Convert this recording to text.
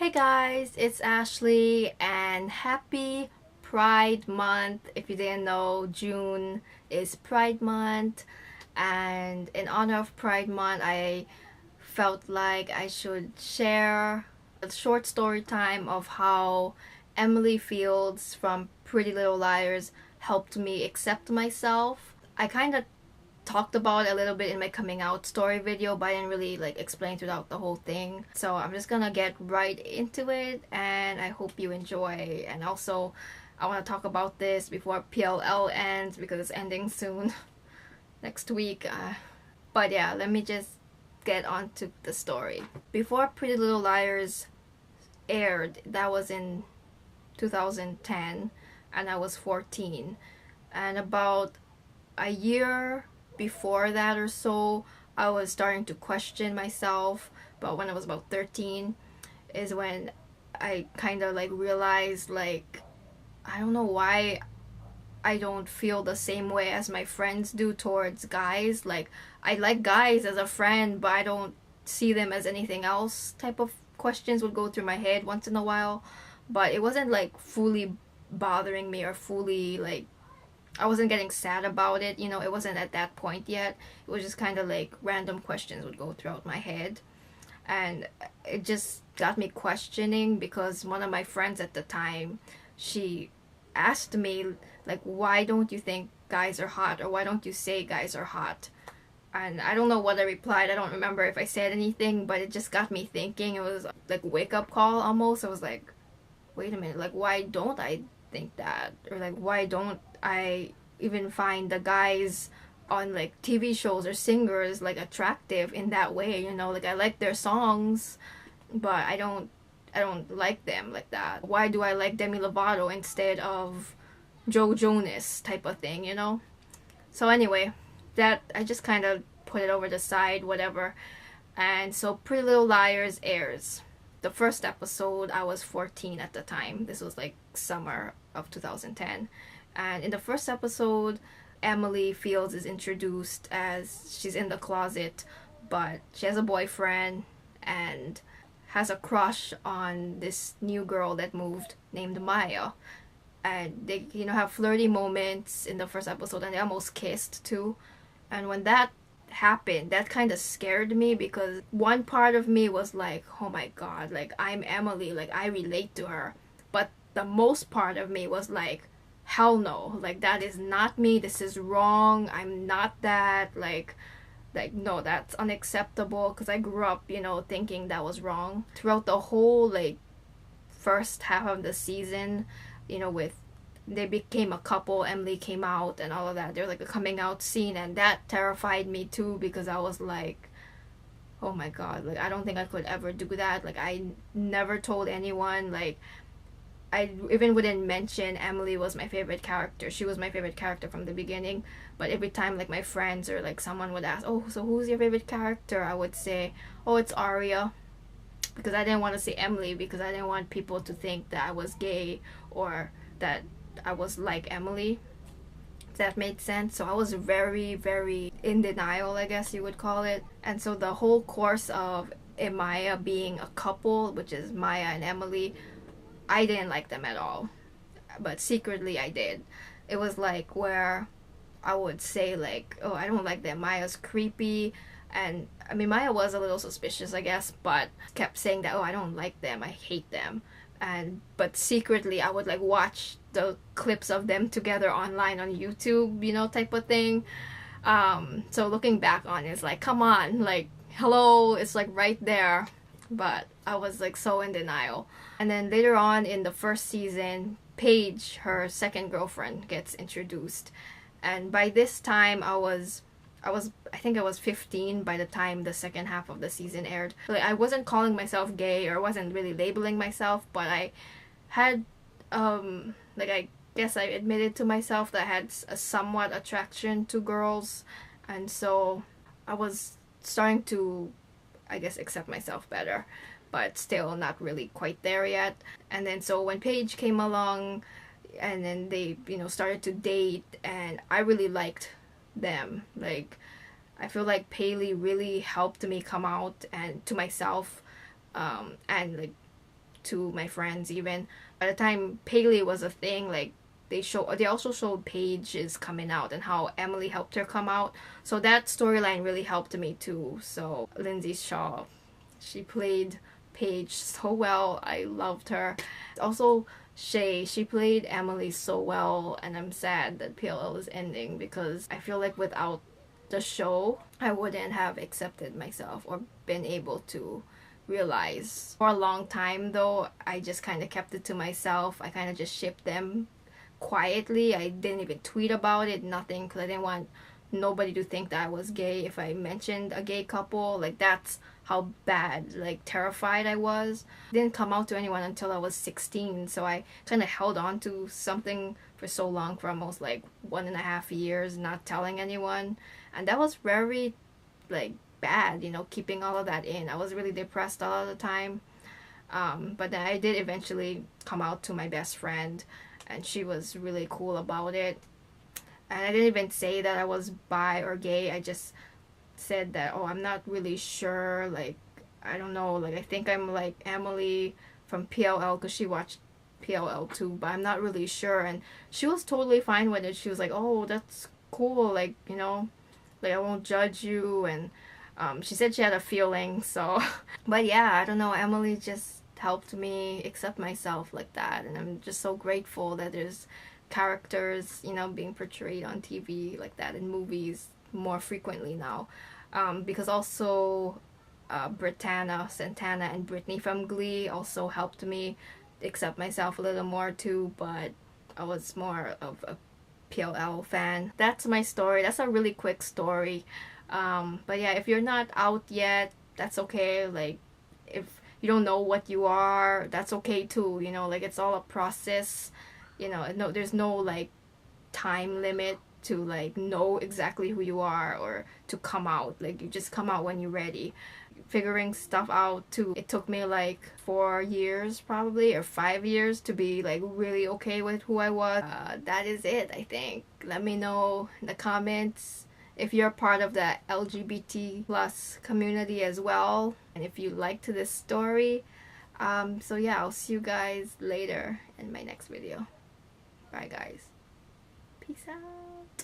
Hey guys, it's Ashley and happy Pride Month. If you didn't know, June is Pride Month, and in honor of Pride Month, I felt like I should share a short story time of how Emily Fields from Pretty Little Liars helped me accept myself. I kind of talked about it a little bit in my coming out story video, but I didn't really explain throughout the whole thing. So I'm just gonna get right into it, and I hope you enjoy. And also, I want to talk about this before PLL ends because it's ending soon, next week. But yeah, let me just get on to the story. Before Pretty Little Liars aired, that was in 2010, and I was 14. And about a year before that or so, I was starting to question myself. But when I was about 13 is when I kind of realized I don't know why I don't feel the same way as my friends do towards guys. I like guys as a friend, but I don't see them as anything else. Type of questions would go through my head once in a while, but it wasn't fully bothering me or fully I wasn't getting sad about it. It wasn't at that point yet. It was just kind of random questions would go throughout my head. And it just got me questioning because one of my friends at the time, she asked me, why don't you think guys are hot? Or why don't you say guys are hot? And I don't know what I replied. I don't remember if I said anything, but it just got me thinking. It was wake up call almost. I was like, wait a minute, why don't I think that? Or why don't I even find the guys on TV shows or singers attractive in that way? I like their songs, but I don't like them like that. Why do I like Demi Lovato instead of Joe Jonas type of thing? So anyway, that I just kind of put it over the side, whatever. And so Pretty Little Liars airs. The first episode, I was 14 at the time. This was summer of 2010. And in the first episode, Emily Fields is introduced as she's in the closet, but she has a boyfriend and has a crush on this new girl that moved named Maya. And they, have flirty moments in the first episode, and they almost kissed too. And when that happened, that kind of scared me because one part of me was like, oh my god, I'm Emily, I relate to her. But the most part of me was like, hell no, that is not me, this is wrong, I'm not that, no, that's unacceptable, because I grew up, thinking that was wrong. Throughout the whole first half of the season, with they became a couple, Emily came out and all of that, there was a coming out scene, and that terrified me too because I was like, oh my god, I don't think I could ever do that. I never told anyone, I even wouldn't mention Emily was my favorite character. She was my favorite character from the beginning. But every time my friends or someone would ask, oh, so who's your favorite character, I would say, oh, it's Arya, because I didn't want to say Emily because I didn't want people to think that I was gay or that I was like Emily. If that made sense. So I was very, very in denial, I guess you would call it. And so the whole course of Maya being a couple, which is Maya and Emily, I didn't like them at all. But secretly I did. It was where I would say oh, I don't like them, Maya's creepy. And I mean, Maya was a little suspicious, I guess, but kept saying that, oh, I don't like them, I hate them. But secretly I would watch the clips of them together online on YouTube, type of thing. So looking back on it, it's come on, hello, it's right there. But I was so in denial. And then later on in the first season, Paige, her second girlfriend, gets introduced. And by this time I think I was 15 by the time the second half of the season aired. I wasn't calling myself gay or wasn't really labeling myself, but I had I guess I admitted to myself that I had a somewhat attraction to girls, and so I was starting to, I guess, accept myself better, but still not really quite there yet. And then so when Paige came along and then they, started to date, and I really liked them. I feel like Paley really helped me come out and to myself, and to my friends. Even by the time Paley was a thing, like they also showed Paige is coming out and how Emily helped her come out. So that storyline really helped me too. So Lindsay Shaw, she played Paige so well. I loved her. Also Shay, she played Emily so well, and I'm sad that PLL is ending because I feel like without the show I wouldn't have accepted myself or been able to realize. For a long time though, I just kind of kept it to myself. I kind of just shipped them quietly. I didn't even tweet about it, nothing, because I didn't want nobody to think that I was gay if I mentioned a gay couple. Like, that's how bad, like, terrified I was. Didn't come out to anyone until I was 16, so I kind of held on to something for so long, for almost like 1.5 years, not telling anyone. And that was very, like, bad, you know, keeping all of that in. I was really depressed a lot of the time. But then I did eventually come out to my best friend, and she was really cool about it. And I didn't even say that I was bi or gay. I just said that, oh, I'm not really sure, like, I don't know, like, I think I'm like Emily from PLL because she watched PLL too, but I'm not really sure. And she was totally fine with it. She was like, oh, that's cool, like, you know, like, I won't judge you. And she said she had a feeling, so but yeah, I don't know, Emily just helped me accept myself like that, and I'm just so grateful that there's characters, you know, being portrayed on TV like that in movies more frequently now. Because also Brittana Santana and Brittany from Glee also helped me accept myself a little more too, but I was more of a PLL fan. That's my story. That's a really quick story. But yeah, if you're not out yet, that's okay. Like, if you don't know what you are, that's okay too. You know, like, it's all a process. You know, no, there's no like time limit to like know exactly who you are or to come out. Like, you just come out when you're ready. Figuring stuff out too, it took me like 4 years probably, or 5 years, to be like really okay with who I was. That is it, I think. Let me know in the comments if you're part of the LGBT plus community as well, and if you liked this story. So yeah, I'll see you guys later in my next video. Bye guys. Peace out.